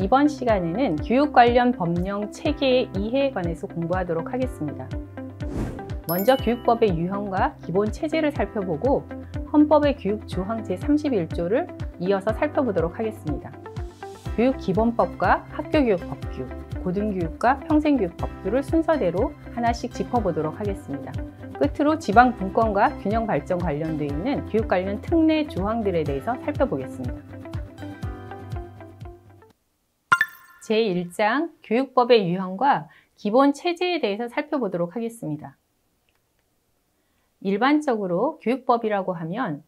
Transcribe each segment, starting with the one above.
이번 시간에는 교육 관련 법령 체계의 이해에 관해서 공부하도록 하겠습니다. 먼저 교육법의 유형과 기본 체제를 살펴보고 헌법의 교육조항 제31조를 이어서 살펴보도록 하겠습니다. 교육기본법과 학교교육법규, 고등교육과 평생교육법규를 순서대로 하나씩 짚어보도록 하겠습니다. 끝으로 지방분권과 균형 발전 관련되어 있는 교육 관련 특례 조항들에 대해서 살펴보겠습니다. 제1장 교육법의 유형과 기본 체제에 대해서 살펴보도록 하겠습니다. 일반적으로 교육법이라고 하면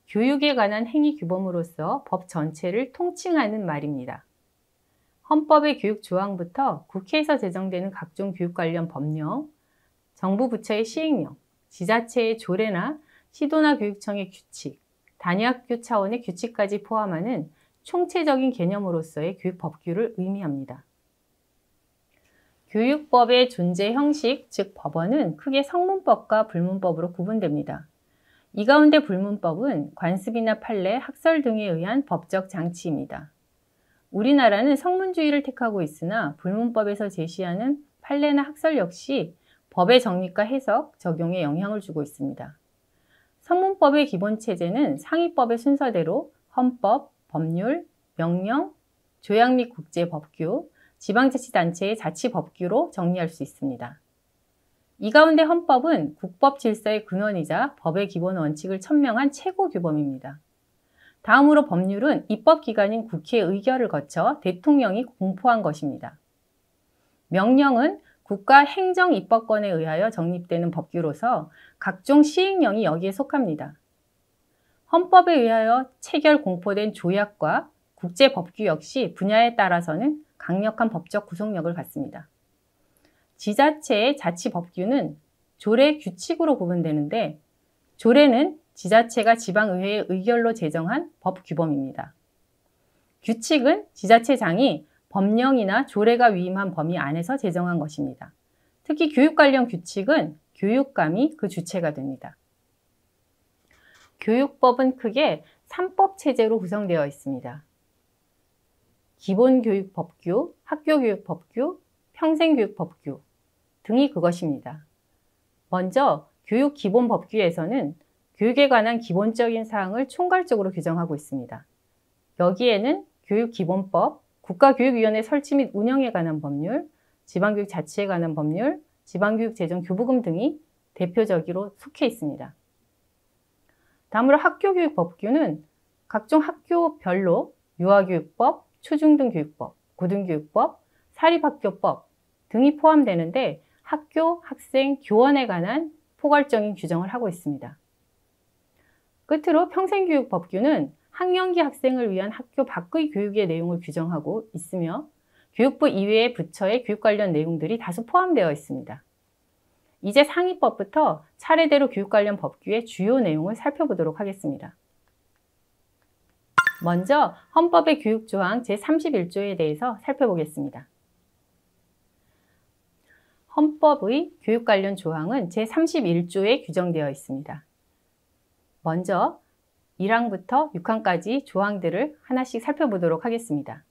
교육에 관한 행위 규범으로서 법 전체를 통칭하는 말입니다. 헌법의 교육 조항부터 국회에서 제정되는 각종 교육 관련 법령, 정부 부처의 시행령, 지자체의 조례나 시도나 교육청의 규칙, 단위학교 차원의 규칙까지 포함하는 총체적인 개념으로서의 교육법규를 의미합니다. 교육법의 존재 형식, 즉 법원은 크게 성문법과 불문법으로 구분됩니다. 이 가운데 불문법은 관습이나 판례, 학설 등에 의한 법적 장치입니다. 우리나라는 성문주의를 택하고 있으나 불문법에서 제시하는 판례나 학설 역시 법의 정립과 해석, 적용에 영향을 주고 있습니다. 성문법의 기본 체제는 상위법의 순서대로 헌법, 법률, 명령, 조약 및 국제법규, 지방자치단체의 자치법규로 정리할 수 있습니다. 이 가운데 헌법은 국법 질서의 근원이자 법의 기본 원칙을 천명한 최고 규범입니다. 다음으로 법률은 입법기관인 국회의 의결을 거쳐 대통령이 공포한 것입니다. 명령은 국가 행정입법권에 의하여 정립되는 법규로서 각종 시행령이 여기에 속합니다. 헌법에 의하여 체결 공포된 조약과 국제법규 역시 분야에 따라서는 강력한 법적 구속력을 갖습니다. 지자체의 자치법규는 조례 규칙으로 구분되는데 조례는 지자체가 지방의회의 의결로 제정한 법규범입니다. 규칙은 지자체장이 법령이나 조례가 위임한 범위 안에서 제정한 것입니다. 특히 교육 관련 규칙은 교육감이 그 주체가 됩니다. 교육법은 크게 3법 체제로 구성되어 있습니다. 기본교육법규, 학교교육법규, 평생교육법규 등이 그것입니다. 먼저 교육기본법규에서는 교육에 관한 기본적인 사항을 총괄적으로 규정하고 있습니다. 여기에는 교육기본법, 국가교육위원회 설치 및 운영에 관한 법률, 지방교육 자치에 관한 법률, 지방교육재정교부금 등이 대표적으로 속해 있습니다. 다음으로 학교교육법규는 각종 학교별로 유아교육법, 초중등교육법, 고등교육법, 사립학교법 등이 포함되는데 학교, 학생, 교원에 관한 포괄적인 규정을 하고 있습니다. 끝으로 평생교육법규는 학령기 학생을 위한 학교 밖의 교육의 내용을 규정하고 있으며 교육부 이외의 부처의 교육 관련 내용들이 다수 포함되어 있습니다. 이제 상위법부터 차례대로 교육 관련 법규의 주요 내용을 살펴보도록 하겠습니다. 먼저 헌법의 교육조항 제31조에 대해서 살펴보겠습니다. 헌법의 교육 관련 조항은 제31조에 규정되어 있습니다. 먼저 1항부터 6항까지 조항들을 하나씩 살펴보도록 하겠습니다.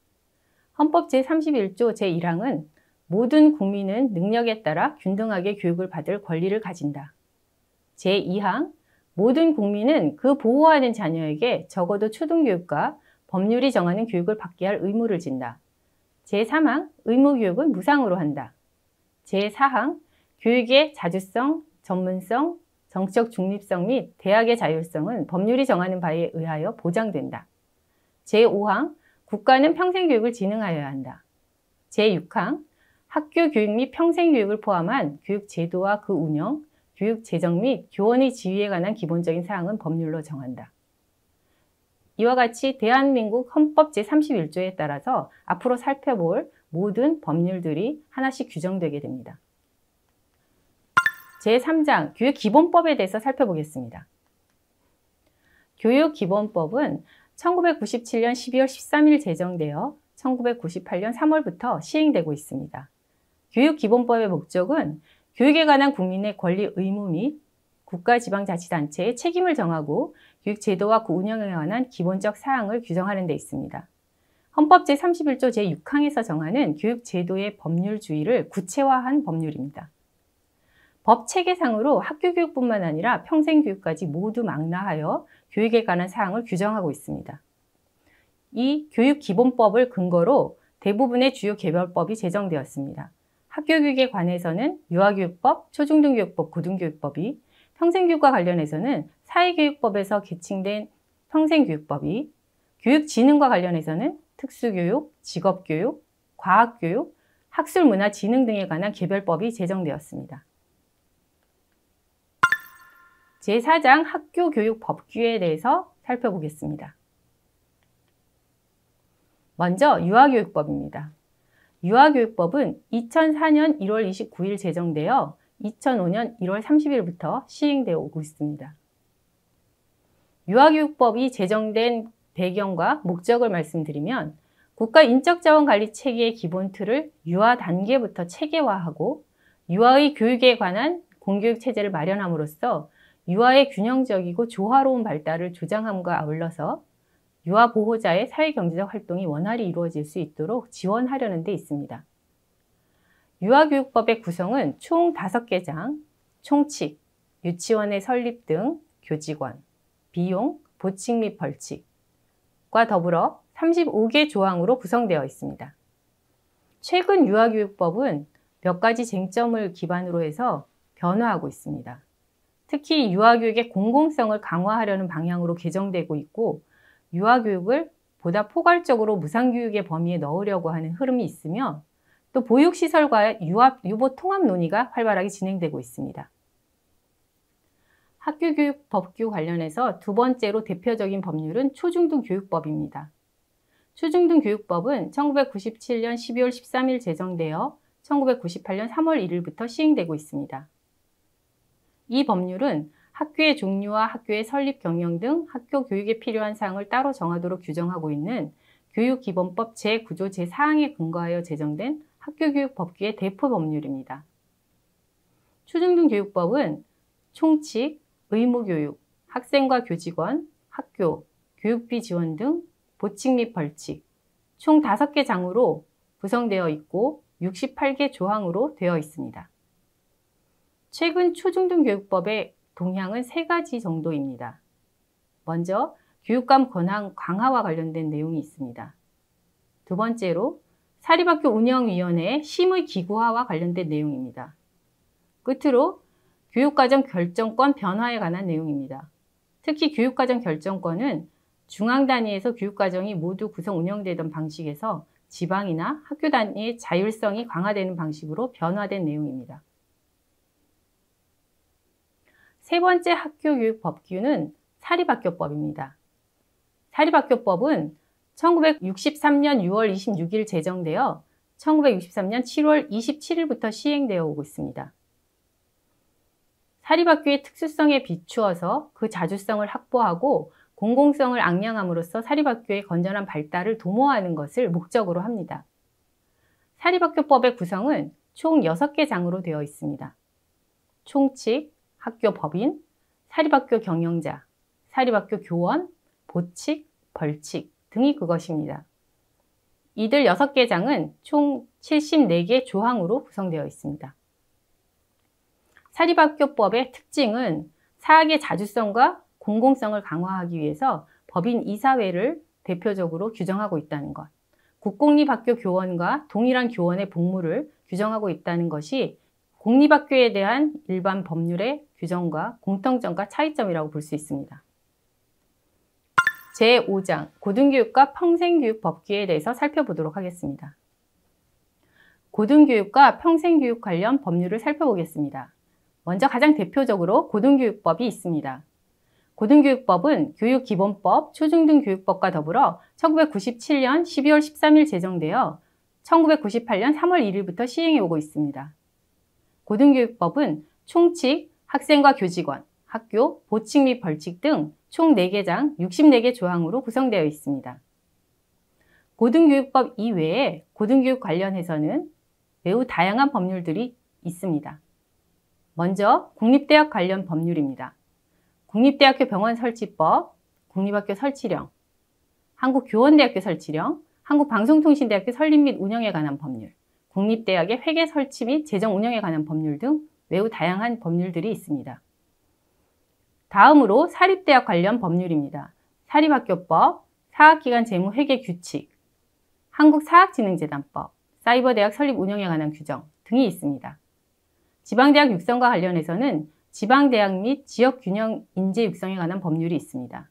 헌법 제31조 제1항은 모든 국민은 능력에 따라 균등하게 교육을 받을 권리를 가진다. 제2항, 모든 국민은 그 보호하는 자녀에게 적어도 초등교육과 법률이 정하는 교육을 받게 할 의무를 진다. 제3항, 의무교육은 무상으로 한다. 제4항, 교육의 자주성, 전문성, 정치적 중립성 및 대학의 자율성은 법률이 정하는 바에 의하여 보장된다. 제5항, 국가는 평생교육을 진흥하여야 한다. 제6항, 학교 교육 및 평생교육을 포함한 교육제도와 그 운영, 교육재정 및 교원의 지위에 관한 기본적인 사항은 법률로 정한다. 이와 같이 대한민국 헌법 제31조에 따라서 앞으로 살펴볼 모든 법률들이 하나씩 규정되게 됩니다. 제3장 교육기본법에 대해서 살펴보겠습니다. 교육기본법은 1997년 12월 13일 제정되어 1998년 3월부터 시행되고 있습니다. 교육기본법의 목적은 교육에 관한 국민의 권리, 의무 및 국가, 지방자치단체의 책임을 정하고 교육제도와 그 운영에 관한 기본적 사항을 규정하는 데 있습니다. 헌법 제31조 제6항에서 정하는 교육제도의 법률주의를 구체화한 법률입니다. 법 체계상으로 학교교육뿐만 아니라 평생교육까지 모두 망라하여 교육에 관한 사항을 규정하고 있습니다. 이 교육기본법을 근거로 대부분의 주요 개별법이 제정되었습니다. 학교교육에 관해서는 유아교육법, 초중등교육법, 고등교육법이, 평생교육과 관련해서는 사회교육법에서 개칭된 평생교육법이, 교육지능과 관련해서는 특수교육, 직업교육, 과학교육, 학술문화진흥 등에 관한 개별법이 제정되었습니다. 제4장 학교교육법규에 대해서 살펴보겠습니다. 먼저 유아교육법입니다. 유아교육법은 2004년 1월 29일 제정되어 2005년 1월 30일부터 시행되어 오고 있습니다. 유아교육법이 제정된 배경과 목적을 말씀드리면 국가 인적자원관리 체계의 기본 틀을 유아 단계부터 체계화하고 유아의 교육에 관한 공교육 체제를 마련함으로써 유아의 균형적이고 조화로운 발달을 조장함과 아울러서 유아 보호자의 사회경제적 활동이 원활히 이루어질 수 있도록 지원하려는 데 있습니다. 유아교육법의 구성은 총 5개 장, 총칙, 유치원의 설립 등 교직원, 비용, 보칙 및 벌칙과 더불어 35개 조항으로 구성되어 있습니다. 최근 유아교육법은 몇 가지 쟁점을 기반으로 해서 변화하고 있습니다. 특히 유아교육의 공공성을 강화하려는 방향으로 개정되고 있고 유아교육을 보다 포괄적으로 무상교육의 범위에 넣으려고 하는 흐름이 있으며 또 보육시설과의 유보 통합 논의가 활발하게 진행되고 있습니다. 학교교육 법규 관련해서 두 번째로 대표적인 법률은 초중등교육법입니다. 초중등교육법은 1997년 12월 13일 제정되어 1998년 3월 1일부터 시행되고 있습니다. 이 법률은 학교의 종류와 학교의 설립 경영 등 학교 교육에 필요한 사항을 따로 정하도록 규정하고 있는 교육기본법 제9조 제4항에 근거하여 제정된 학교교육 법규의 대표 법률입니다. 초중등교육법은 총칙, 의무교육, 학생과 교직원, 학교, 교육비 지원 등 보칙 및 벌칙, 총 5개 장으로 구성되어 있고 68개 조항으로 되어 있습니다. 최근 초중등교육법의 동향은 3가지 정도입니다. 먼저 교육감 권한 강화와 관련된 내용이 있습니다. 두 번째로 사립학교 운영위원회의 심의 기구화와 관련된 내용입니다. 끝으로 교육과정 결정권 변화에 관한 내용입니다. 특히 교육과정 결정권은 중앙 단위에서 교육과정이 모두 구성 운영되던 방식에서 지방이나 학교 단위의 자율성이 강화되는 방식으로 변화된 내용입니다. 세 번째 학교교육 법규는 사립학교법입니다. 사립학교법은 1963년 6월 26일 제정되어 1963년 7월 27일부터 시행되어 오고 있습니다. 사립학교의 특수성에 비추어서 그 자주성을 확보하고 공공성을 앙양함으로써 사립학교의 건전한 발달을 도모하는 것을 목적으로 합니다. 사립학교법의 구성은 총 6개 장으로 되어 있습니다. 총칙, 학교 법인, 사립학교 경영자, 사립학교 교원, 보칙, 벌칙 등이 그것입니다. 이들 6개 장은 총 74개 조항으로 구성되어 있습니다. 사립학교법의 특징은 사학의 자주성과 공공성을 강화하기 위해서 법인 이사회를 대표적으로 규정하고 있다는 것, 국공립학교 교원과 동일한 교원의 복무를 규정하고 있다는 것이 공립학교에 대한 일반 법률의 규정과 공통점과 차이점이라고 볼 수 있습니다. 제5장 고등교육과 평생교육 법규에 대해서 살펴보도록 하겠습니다. 고등교육과 평생교육 관련 법률을 살펴보겠습니다. 먼저 가장 대표적으로 고등교육법이 있습니다. 고등교육법은 교육기본법, 초중등교육법과 더불어 1997년 12월 13일 제정되어 1998년 3월 1일부터 시행해 오고 있습니다. 고등교육법은 총칙, 학생과 교직원, 학교, 보칙 및 벌칙 등 총 4개 장 64개 조항으로 구성되어 있습니다. 고등교육법 이외에 고등교육 관련해서는 매우 다양한 법률들이 있습니다. 먼저 국립대학 관련 법률입니다. 국립대학교 병원 설치법, 국립학교 설치령, 한국교원대학교 설치령, 한국방송통신대학교 설립 및 운영에 관한 법률, 국립대학의 회계 설치 및 재정 운영에 관한 법률 등 매우 다양한 법률들이 있습니다. 다음으로 사립대학 관련 법률입니다. 사립학교법, 사학기관 재무회계 규칙, 한국사학진흥재단법, 사이버대학 설립 운영에 관한 규정 등이 있습니다. 지방대학 육성과 관련해서는 지방대학 및 지역균형 인재 육성에 관한 법률이 있습니다.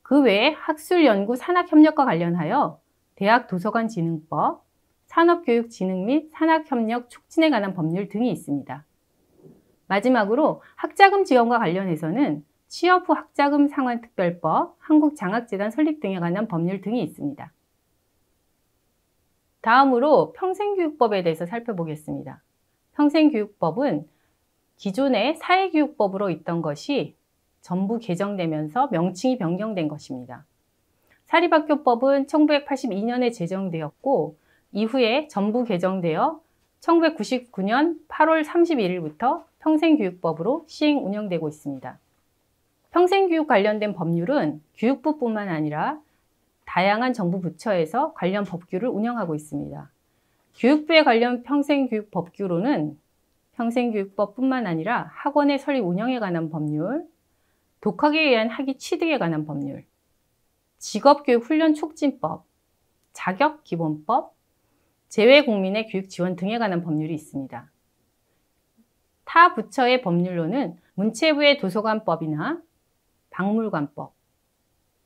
그 외에 학술연구 산학협력과 관련하여 대학도서관진흥법, 산업교육진흥 및 산학협력 촉진에 관한 법률 등이 있습니다. 마지막으로 학자금 지원과 관련해서는 취업 후 학자금 상환특별법, 한국장학재단 설립 등에 관한 법률 등이 있습니다. 다음으로 평생교육법에 대해서 살펴보겠습니다. 평생교육법은 기존의 사회교육법으로 있던 것이 전부 개정되면서 명칭이 변경된 것입니다. 사립학교법은 1982년에 제정되었고 이후에 전부 개정되어 1999년 8월 31일부터 평생교육법으로 시행 운영되고 있습니다. 평생교육 관련된 법률은 교육부뿐만 아니라 다양한 정부 부처에서 관련 법규를 운영하고 있습니다. 교육부의 관련 평생교육 법규로는 평생교육법뿐만 아니라 학원의 설립 운영에 관한 법률, 독학에 의한 학위 취득에 관한 법률, 직업교육훈련촉진법, 자격기본법, 재외국민의 교육지원 등에 관한 법률이 있습니다. 타 부처의 법률로는 문체부의 도서관법이나 박물관법,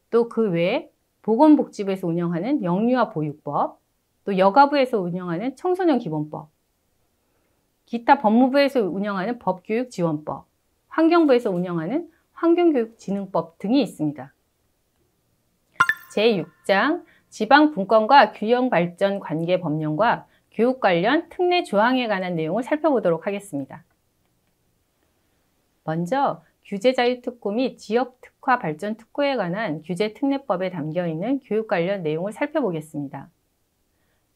또 그 외에 보건복지부에서 운영하는 영유아 보육법, 또 여가부에서 운영하는 청소년기본법, 기타 법무부에서 운영하는 법교육지원법, 환경부에서 운영하는 환경교육진흥법 등이 있습니다. 제6장 지방분권과 균형발전 관계 법령과 교육 관련 특례 조항에 관한 내용을 살펴보도록 하겠습니다. 먼저 규제자유특구 및 지역특화발전특구에 관한 규제특례법에 담겨있는 교육 관련 내용을 살펴보겠습니다.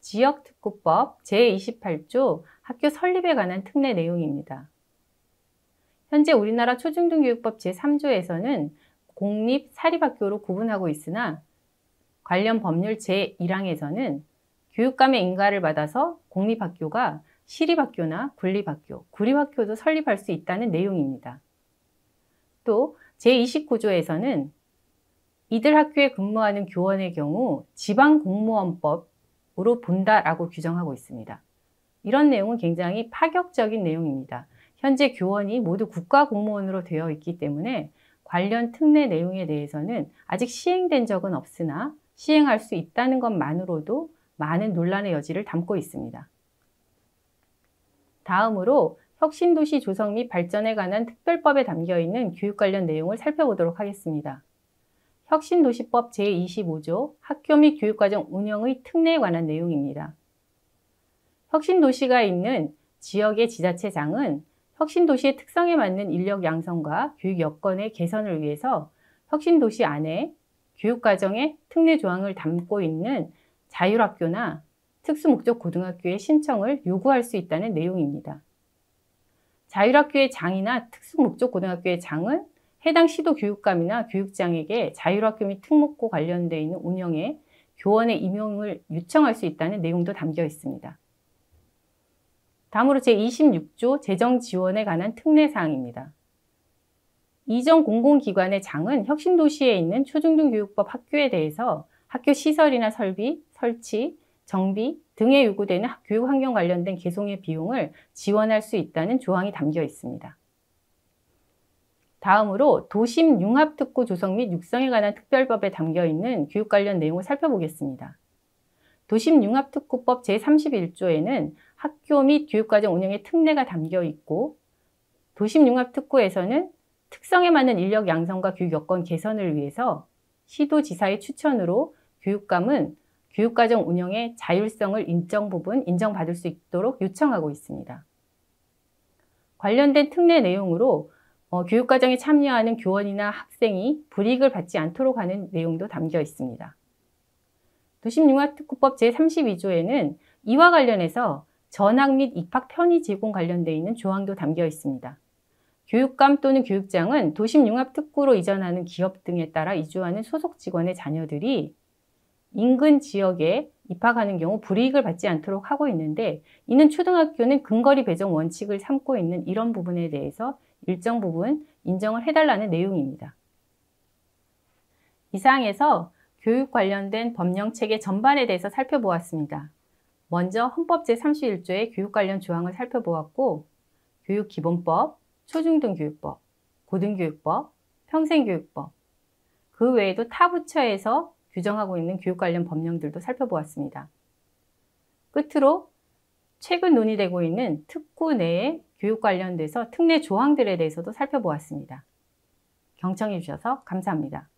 지역특구법 제28조 학교 설립에 관한 특례 내용입니다. 현재 우리나라 초중등교육법 제3조에서는 공립, 사립학교로 구분하고 있으나 관련 법률 제1항에서는 교육감의 인가를 받아서 공립학교가 시립학교나 군립학교, 구립학교도 설립할 수 있다는 내용입니다. 또 제29조에서는 이들 학교에 근무하는 교원의 경우 지방공무원법으로 본다라고 규정하고 있습니다. 이런 내용은 굉장히 파격적인 내용입니다. 현재 교원이 모두 국가공무원으로 되어 있기 때문에 관련 특례 내용에 대해서는 아직 시행된 적은 없으나 시행할 수 있다는 것만으로도 많은 논란의 여지를 담고 있습니다. 다음으로 혁신도시 조성 및 발전에 관한 특별법에 담겨있는 교육 관련 내용을 살펴보도록 하겠습니다. 혁신도시법 제25조 학교 및 교육과정 운영의 특례에 관한 내용입니다. 혁신도시가 있는 지역의 지자체장은 혁신도시의 특성에 맞는 인력 양성과 교육 여건의 개선을 위해서 혁신도시 안에 교육과정의 특례 조항을 담고 있는 자율학교나 특수목적 고등학교의 신청을 요구할 수 있다는 내용입니다. 자율학교의 장이나 특수목적 고등학교의 장은 해당 시도 교육감이나 교육장에게 자율학교 및 특목고 관련되어 있는 운영에 교원의 임용을 요청할 수 있다는 내용도 담겨 있습니다. 다음으로 제26조 재정지원에 관한 특례사항입니다. 이전 공공기관의 장은 혁신도시에 있는 초중등교육법 학교에 대해서 학교 시설이나 설비, 설치, 정비 등에 요구되는 교육환경 관련된 개송의 비용을 지원할 수 있다는 조항이 담겨 있습니다. 다음으로 도심융합특구 조성 및 육성에 관한 특별법에 담겨있는 교육 관련 내용을 살펴보겠습니다. 도심융합특구법 제31조에는 학교 및 교육과정 운영의 특례가 담겨 있고 도심융합특구에서는 특성에 맞는 인력 양성과 교육 여건 개선을 위해서 시도지사의 추천으로 교육감은 교육과정 운영의 자율성을 일정 부분 인정받을 수 있도록 요청하고 있습니다. 관련된 특례 내용으로 교육과정에 참여하는 교원이나 학생이 불이익을 받지 않도록 하는 내용도 담겨 있습니다. 도심융합특구법 제32조에는 이와 관련해서 전학 및 입학 편의 제공 관련되어 있는 조항도 담겨 있습니다. 교육감 또는 교육장은 도심융합특구로 이전하는 기업 등에 따라 이주하는 소속 직원의 자녀들이 인근 지역에 입학하는 경우 불이익을 받지 않도록 하고 있는데, 이는 초등학교는 근거리 배정 원칙을 삼고 있는 이런 부분에 대해서 일정 부분 인정을 해달라는 내용입니다. 이상에서 교육 관련된 법령체계 전반에 대해서 살펴보았습니다. 먼저 헌법 제31조의 교육 관련 조항을 살펴보았고, 교육기본법, 초중등교육법, 고등교육법, 평생교육법, 그 외에도 타 부처에서 규정하고 있는 교육 관련 법령들도 살펴보았습니다. 끝으로 최근 논의되고 있는 특구 내의 교육 관련돼서 특례 조항들에 대해서도 살펴보았습니다. 경청해 주셔서 감사합니다.